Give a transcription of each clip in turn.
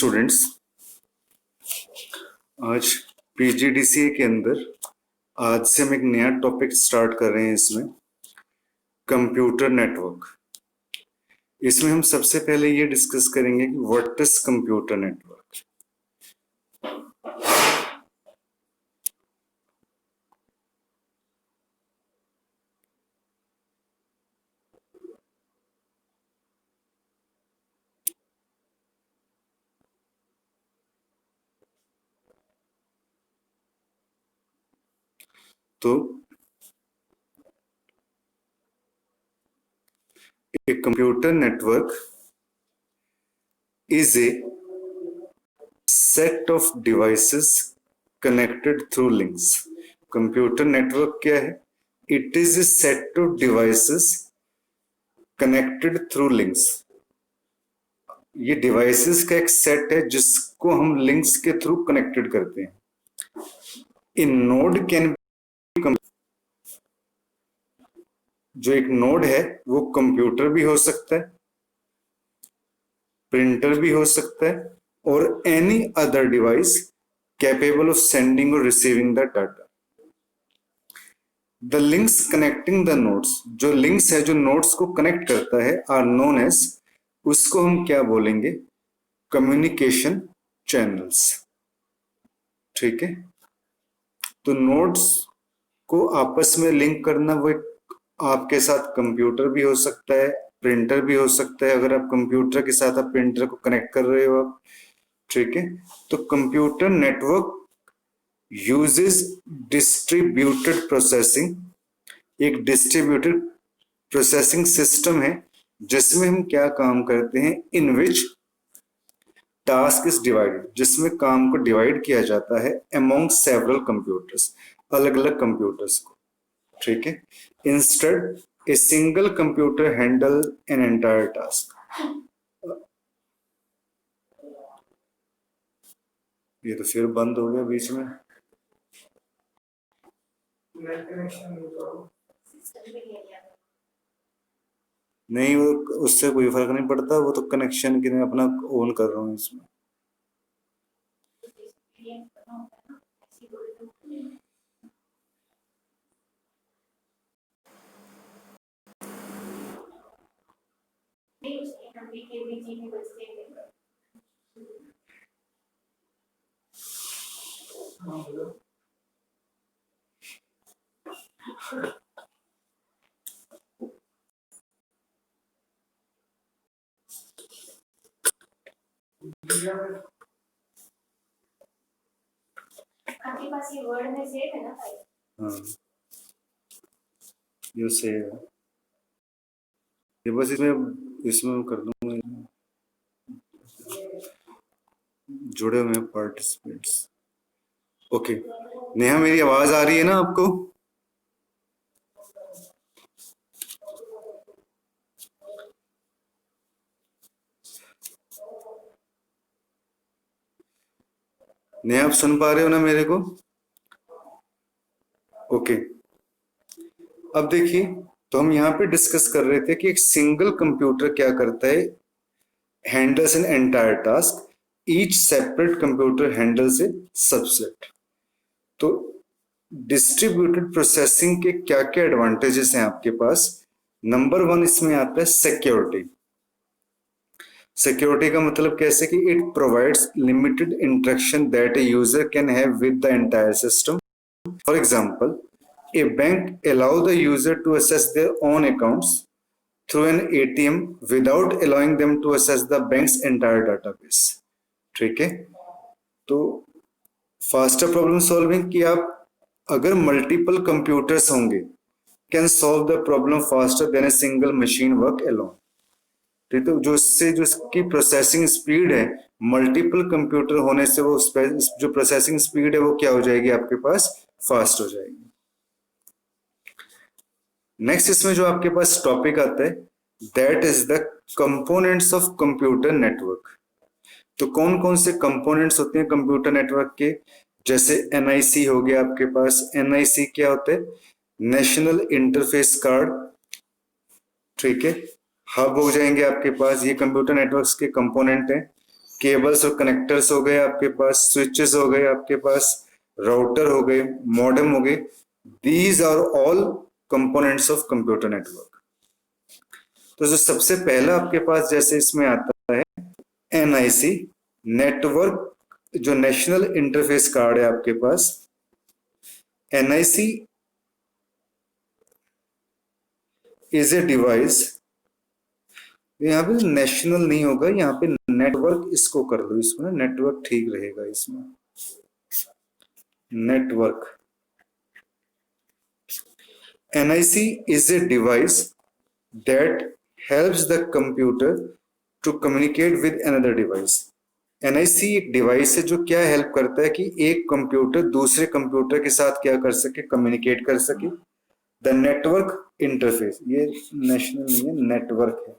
Students, आज PGDCA के अंदर आज से हम एक नया टॉपिक स्टार्ट कर रहे हैं। इसमें कंप्यूटर नेटवर्क। इसमें हम सबसे पहले ये डिस्कस करेंगे कि व्हाट इज कंप्यूटर नेटवर्क। तो a computer network is a set of devices connected through links. Computer network क्या है? It is a set of devices connected through links. ये डिवाइसेस का एक सेट है जिसको हम लिंक्स के थ्रू कनेक्टेड करते हैं। इन नोड कैन जो एक नोड है वो कंप्यूटर भी हो सकता है, प्रिंटर भी हो सकता है, और any other device capable of sending और receiving the data. The links connecting the nodes, जो लिंक्स है जो नोड्स को कनेक्ट करता है, आर नोन एज, उसको हम क्या बोलेंगे? Communication channels. ठीक है, तो नोड्स को आपस में लिंक करना, वो आपके साथ कंप्यूटर भी हो सकता है, प्रिंटर भी हो सकता है। अगर आप कंप्यूटर के साथ आप प्रिंटर को कनेक्ट कर रहे हो आप, ठीक है, तो computer network uses distributed processing. एक डिस्ट्रीब्यूटेड प्रोसेसिंग सिस्टम है जिसमें हम क्या काम करते हैं? इन विच टास्क इज डिवाइडेड, जिसमें काम को डिवाइड किया जाता है अमॉन्ग सेवरल कंप्यूटर्स, अलग अलग कंप्यूटर्स को। ठीक है, instead a single computer handle an entire task. ये तो फिर बंद हो गया बीच में। नहीं, वो उससे कोई फर्क नहीं पड़ता, वो तो कनेक्शन के लिए अपना ऑन कर रहा हूँ इसमें। आपके पास ये वर्ड में सेव है ना भाई? हाँ, ये सेव है। ये बस इसमें कर दूंगा, जुड़े हुए पार्टिसिपेंट्स। ओके, नेहा मेरी आवाज आ रही है ना आपको? नेहा आप सुन पा रहे हो ना मेरे को? ओके, अब देखिए, तो हम यहाँ पे डिस्कस कर रहे थे कि एक सिंगल कंप्यूटर क्या करता है? Handles an entire task, each separate computer handles A subset. तो डिस्ट्रीब्यूटेड प्रोसेसिंग के क्या क्या एडवांटेजेस हैं आपके पास? नंबर 1 इसमें आता है सिक्योरिटी। सिक्योरिटी का मतलब कैसे कि it provides limited interaction that a user can have with the entire system. For example, a bank allow the user to access their own accounts through an ATM without allowing them to access the bank's entire database. ठीक है, तो faster problem solving कि आप अगर multiple computers होंगे can solve the problem faster than a single machine work alone. ठीक, तो जो इससे जो इसकी प्रोसेसिंग स्पीड है, मल्टीपल कंप्यूटर होने से वो जो प्रोसेसिंग स्पीड है वो क्या हो जाएगी? आपके पास फास्ट हो जाएगी। नेक्स्ट इसमें जो आपके पास टॉपिक आता है, that is the components of computer network. तो कौन कौन से कंपोनेंट्स होते हैं कंप्यूटर नेटवर्क के? जैसे एनआईसी हो गया आपके पास। एनआईसी क्या होता है? National interface card. ठीक है, हब हो जाएंगे आपके पास, ये कंप्यूटर नेटवर्क्स के कंपोनेंट हैं। केबल्स और कनेक्टर्स हो गए आपके पास, स्विचेस हो गए आपके पास, राउटर हो गए, मॉडेम हो गए, these are all components of computer network. तो जो सबसे पहला आपके पास जैसे इसमें आता है एनआईसी, नेटवर्क जो नेशनल इंटरफेस कार्ड है आपके पास, एनआईसी इज ए डिवाइस, यहाँ पे नेशनल नहीं होगा, यहाँ पे नेटवर्क इसको कर लो, इसको ना नेटवर्क ठीक रहेगा इसमें, network. NIC is a device that helps the computer to communicate with another device. NIC एक डिवाइस है जो क्या हेल्प करता है कि एक कंप्यूटर दूसरे कंप्यूटर के साथ क्या कर सके, कम्युनिकेट कर सके। द नेटवर्क इंटरफेस, ये नेशनल नहीं है, नेटवर्क है।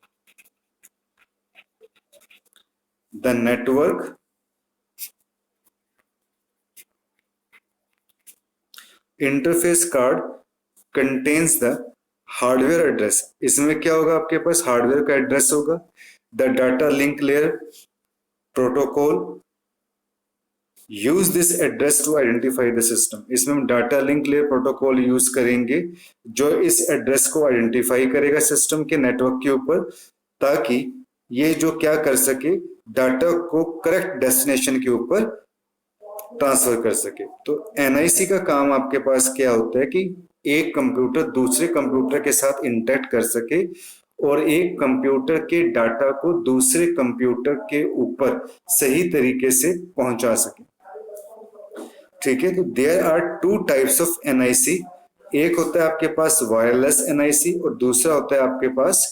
The network interface card contains the hardware address। इसमें क्या होगा आपके पास, हार्डवेयर का एड्रेस होगा। The data link layer protocol use this address to identify the system। इसमें हम data link layer protocol use करेंगे जो इस एड्रेस को आइडेंटिफाई करेगा सिस्टम के नेटवर्क के ऊपर, ताकि ये जो क्या कर सके, डाटा को करेक्ट डेस्टिनेशन के ऊपर ट्रांसफर कर सके। तो एनआईसी का काम आपके पास क्या होता है कि एक कंप्यूटर दूसरे कंप्यूटर के साथ इंटरेक्ट कर सके और एक कंप्यूटर के डाटा को दूसरे कंप्यूटर के ऊपर सही तरीके से पहुंचा सके। ठीक है, तो there are two types of NIC. एक होता है आपके पास वायरलेस एनआईसी और दूसरा होता है आपके पास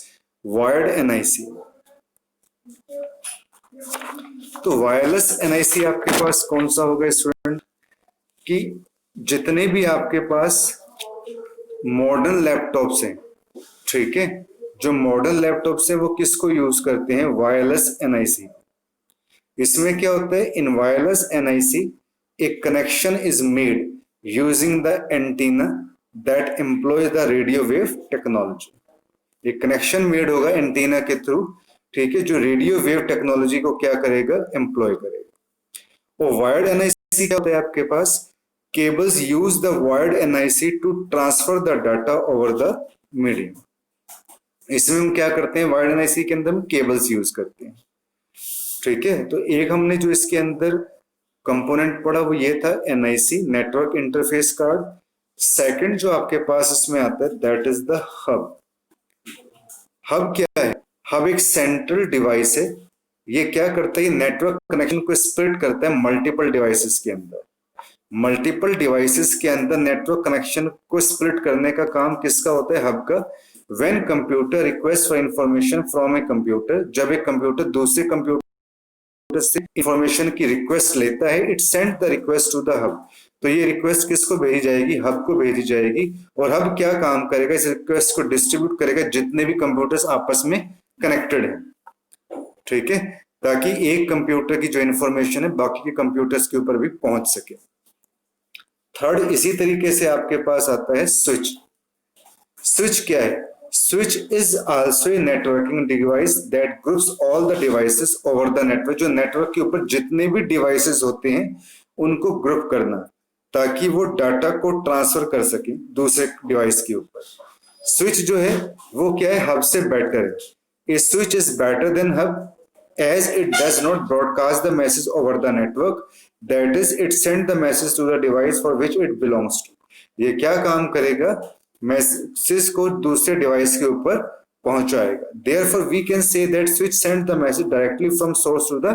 वायर्ड एनआईसी। तो वायरलेस एनआईसी आपके पास कौन सा होगा स्टूडेंट, कि जितने भी आपके पास मॉडर्न लैपटॉप्स हैं, ठीक है, जो मॉडर्न लैपटॉप्स हैं वो किसको यूज करते हैं, वायरलेस एनआईसी। इसमें क्या होता है, इन wireless NIC a connection is made using the antenna that employs the radio wave technology। एक कनेक्शन मेड होगा एंटीना के थ्रू, ठीक है, जो रेडियो वेव टेक्नोलॉजी को क्या करेगा, एम्प्लॉय करेगा। और वायर्ड एनआईसी क्या होता है आपके पास, cables use the wired NIC to transfer the data over the medium. इसमें हम क्या करते हैं, वायर्ड एनआईसी के अंदर हम केबल्स यूज करते हैं। ठीक है, तो एक हमने जो इसके अंदर कंपोनेंट पढ़ा वो ये था NIC, network interface card. Second जो आपके पास इसमें आता है that is the hub. Hub क्या है, हब एक सेंट्रल डिवाइस है। ये क्या करता है, नेटवर्क कनेक्शन को स्प्लिट करता है मल्टीपल डिवाइसेस के अंदर। मल्टीपल डिवाइसेस के अंदर नेटवर्क कनेक्शन को स्प्लिट करने का काम किसका होता है, हब का। When computer request for information from a computer, जब एक कंप्यूटर दूसरे कंप्यूटर से इंफॉर्मेशन की रिक्वेस्ट लेता है, it send the request to the hub. तो ये रिक्वेस्ट किसको भेजी जाएगी, हब को भेजी जाएगी। और हब क्या काम करेगा, इस रिक्वेस्ट को डिस्ट्रीब्यूट करेगा जितने भी कंप्यूटर्स आपस में कनेक्टेड हैं, ठीक है, ताकि एक कंप्यूटर की जो इंफॉर्मेशन है बाकी के कंप्यूटर्स के ऊपर भी पहुंच सके। थर्ड इसी तरीके से आपके पास आता है स्विच। स्विच क्या है, switch is also a networking device that groups all the devices over the network। जो नेटवर्क के ऊपर जितने भी डिवाइसेस होते हैं उनको ग्रुप करना, ताकि वो डाटा को ट्रांसफर कर सके दूसरे डिवाइस के ऊपर। स्विच जो है वो क्या है, हब से बेटर है। A switch is better than hub as it does not broadcast the message over the network, that is it send the message to the device for which it belongs to। ये क्या काम करेगा, message को दूसरे device के ऊपर पहुंचाएगा। Therefore we can say that switch send the message directly from source to the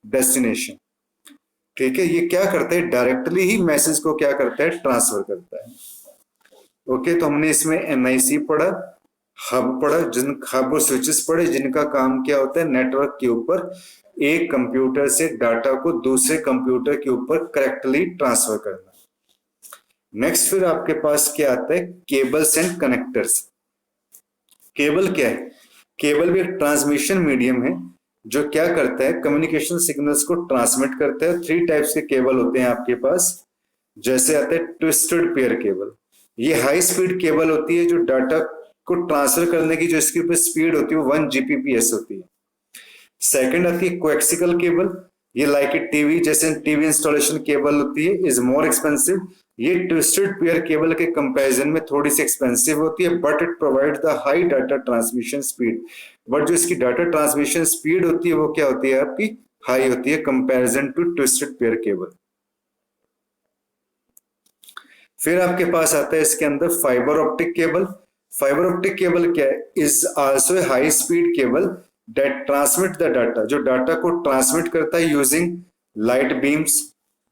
destination। ठीक है, ये क्या करता है, डायरेक्टली ही मैसेज को क्या करता है, ट्रांसफर करता है। ओके, तो हमने इसमें एनआईसी पढ़ा, हब पढ़ा, जिन हब और स्विचेस पढ़े जिनका काम क्या होता है, नेटवर्क के ऊपर एक कंप्यूटर से डाटा को दूसरे कंप्यूटर के ऊपर करेक्टली ट्रांसफर करना। नेक्स्ट फिर आपके पास क्या आता है, केबल्स एंड कनेक्टर्स। केबल क्या है, केबल भी एक ट्रांसमिशन मीडियम है जो क्या करता है, कम्युनिकेशन सिग्नल्स को ट्रांसमिट करता है। 3 टाइप्स के केबल होते हैं आपके पास। जैसे आता है ट्विस्टेड पेयर केबल, ये हाई स्पीड केबल होती है जो डाटा को ट्रांसफर करने की जो इसके ऊपर स्पीड होती है वो 1 Gbps होती है। सेकंड आती है कोएक्सिकल केबल, ये लाइक ए टीवी, जैसे टीवी इंस्टॉलेशन केबल होती है, इज मोर एक्सपेंसिव। ये ट्विस्टेड पेयर केबल के कंपैरिजन में थोड़ी सी एक्सपेंसिव होती है, but it provide the high data transmission speed. But जो इसकी डाटा ट्रांसमिशन स्पीड होती है वो क्या होती है आपकी, हाई होती है comparison to twisted pair cable. फिर आपके पास आता है इसके अंदर fibre optic cable. Fibre optic cable क्या है, is also a high speed cable that transmit the data, जो डाटा को ट्रांसमिट करता है using light beams.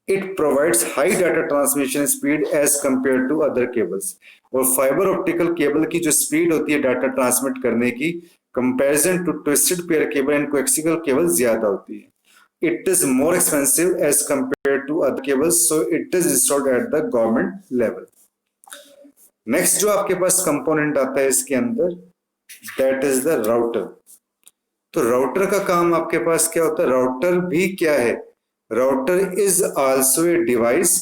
It provides high data transmission speed as compare to other cables. और fibre optical cable की जो speed होती है डाटा ट्रांसमिट करने की, comparison to twisted pair cable and कोएक्सिकल cable ज्यादा होती है। It is more expensive as compared to other cables, so it is installed at the government level. Next जो आपके पास कंपोनेंट आता है इसके अंदर, that is the router. तो राउटर का काम आपके पास क्या होता है, राउटर भी क्या है, router is also a device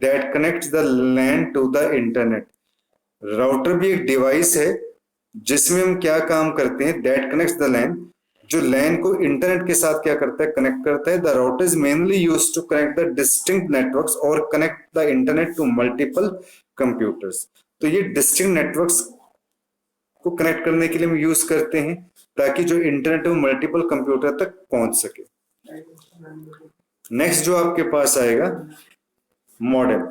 that connects the LAN to the internet. Router भी एक डिवाइस है जिसमें हम क्या काम करते हैं, दैट कनेक्ट्स द LAN, जो लैन को इंटरनेट के साथ क्या करता है, कनेक्ट करता है। The router is mainly used to connect the distinct networks और connect the internet to multiple computers. तो ये डिस्टिंक्ट नेटवर्क्स को कनेक्ट करने के लिए हम यूज करते हैं ताकि जो इंटरनेट है वो मल्टीपल कंप्यूटर तक पहुंच सके। नेक्स्ट जो आपके पास आएगा modem.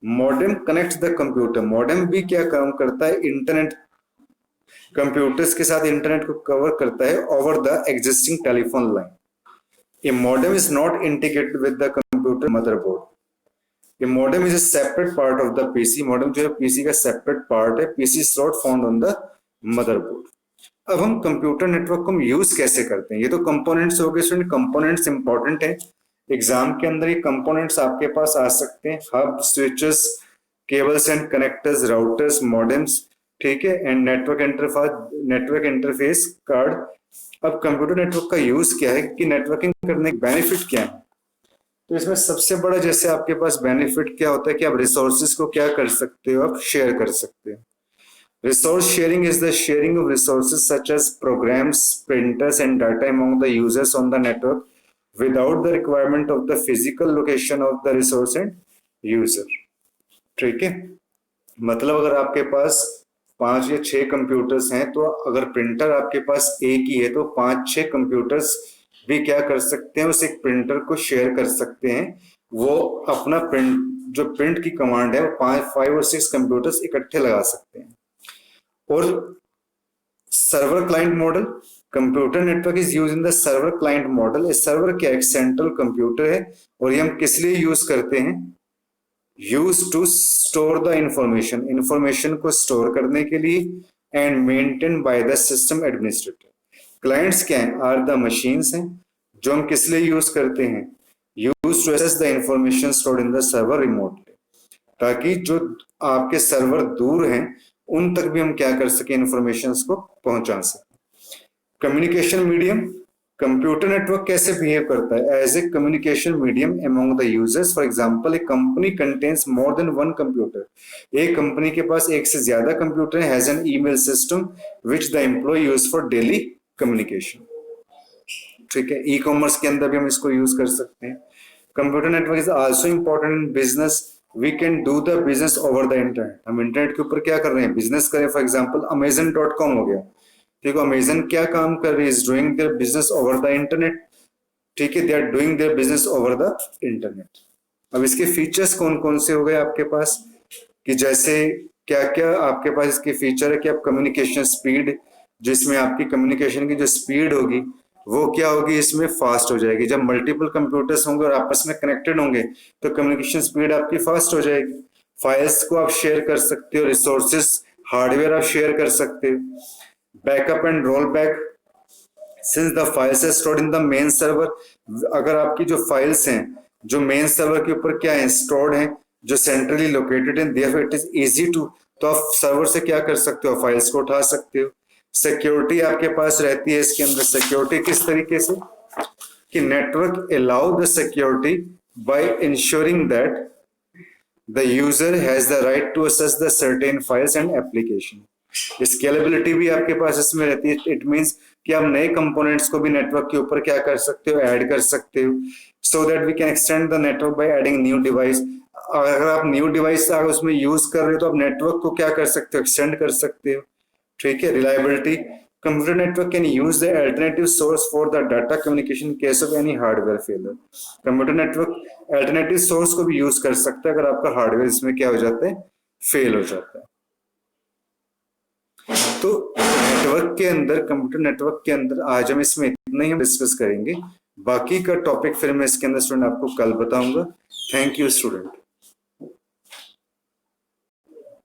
Modem connects the computer. Modem भी क्या काम करता है, इंटरनेट, कंप्यूटर्स के साथ इंटरनेट को कवर करता है over the existing telephone line. A modem is not integrated with the computer motherboard. A modem is a separate part of the PC. Modem जो है पीसी का सेपरेट पार्ट है, PC slot found on the motherboard. अब हम computer network को use कैसे करते हैं, ये तो कंपोनेंट्स हो गए स्टूडेंट, कंपोनेंट्स इंपॉर्टेंट है। एग्जाम के अंदर ये कंपोनेंट्स आपके पास आ सकते हैं, hub, switches, cables and connectors, routers, modems, ठीक है, एंड नेटवर्क इंटरफेस कार्ड। अब कंप्यूटर नेटवर्क का यूज क्या है कि नेटवर्किंग करने के बेनिफिट क्या है, तो इसमें सबसे बड़ा जैसे आपके पास बेनिफिट क्या होता है कि आप रिसोर्सेज को क्या कर सकते हो, आप शेयर कर सकते हो। Resource sharing is the sharing of resources such as programs, printers and data among the users on the network without the requirement of the physical location of the resource and user. ठीक है, मतलब अगर आपके पास 5 या 6 computers हैं, तो अगर printer आपके पास एक ही है तो 5-6 कंप्यूटर्स भी क्या कर सकते हैं, उस एक प्रिंटर को शेयर कर सकते हैं। वो अपना प्रिंट की कमांड है वो 5 और 6 कंप्यूटर्स इकट्ठे लगा सकते हैं। और server client model, computer network is use in the server client model. Server क्या एक सेंट्रल कंप्यूटर है और ये हम किस लिए यूज करते हैं, use to store the information, information को स्टोर करने के लिए, and maintain by the system administrator. Clients क्या हैं, आर द मशीन्स हैं जो हम किस लिए यूज करते हैं, use to access the information stored in the server remotely, ताकि जो आपके सर्वर दूर हैं उन तक भी हम क्या कर सके, इंफॉर्मेशन को पहुंचा सके। कम्युनिकेशन मीडियम, कंप्यूटर नेटवर्क कैसे बिहेव करता है, as a communication medium among the users. For example, a company contains more than 1 computer. एक कंपनी के पास एक से ज्यादा कंप्यूटर है, has an email system which the employ use for daily communication. ठीक है, ई कॉमर्स के अंदर भी हम इसको यूज कर सकते हैं। Computer network is also important in business. We can do the business over the internet. हम इंटरनेट के ऊपर क्या कर रहे हैं, बिजनेस करें। फॉर एग्जाम्पल Amazon.com हो गया, ठीक है, अमेजन क्या काम कर रही है, is doing their business over the internet. ठीक है, they are doing their business over the internet. अब इसके फीचर्स कौन कौन से हो गए आपके पास, कि जैसे क्या क्या आपके पास इसके फीचर है कि आप कम्युनिकेशन स्पीड, जिसमें आपकी कम्युनिकेशन की जो स्पीड होगी वो क्या होगी, इसमें फास्ट हो जाएगी। जब मल्टीपल कंप्यूटर्स होंगे और आपस में कनेक्टेड होंगे तो कम्युनिकेशन स्पीड आपकी फास्ट हो जाएगी। फाइल्स को आप शेयर कर सकते हो, रिसोर्सेस, हार्डवेयर आप शेयर कर सकते हो। Backup and roll back, since the files are stored in the main server. अगर आपकी जो फाइल्स हैं जो मेन सर्वर के ऊपर क्या है, स्टोर्ड हैं, जो सेंट्रली लोकेटेड है, therefore it is easy to, तो आप सर्वर से क्या कर सकते हो, फाइल्स को उठा सकते हो। सिक्योरिटी आपके पास रहती है इसके अंदर। सिक्योरिटी किस तरीके से कि network allow the security by ensuring that the user has the right to access the certain files and application. Scalability भी आपके पास इसमें रहती है। इट मींस कि आप नए कंपोनेंट्स को भी नेटवर्क के ऊपर क्या कर सकते हो, ऐड कर सकते हो, so that we can extend the network by adding new device. अगर आप न्यू डिवाइस अगर उसमें यूज कर रहे हो तो आप नेटवर्क को क्या कर सकते हो, एक्सटेंड कर सकते हो। ठीक है। Reliability, computer network can use the alternative source for the data communication case of any hardware failure. Computer network alternative source को भी यूज कर सकता है अगर आपका हार्डवेयर इसमें क्या हो जाता है, फेल हो जाता है। तो नेटवर्क के अंदर, कंप्यूटर नेटवर्क के अंदर आज हम इसमें इतना ही हम डिस्कस करेंगे। बाकी का टॉपिक फिर मैं इसके अंदर स्टूडेंट आपको कल बताऊंगा। Thank you student.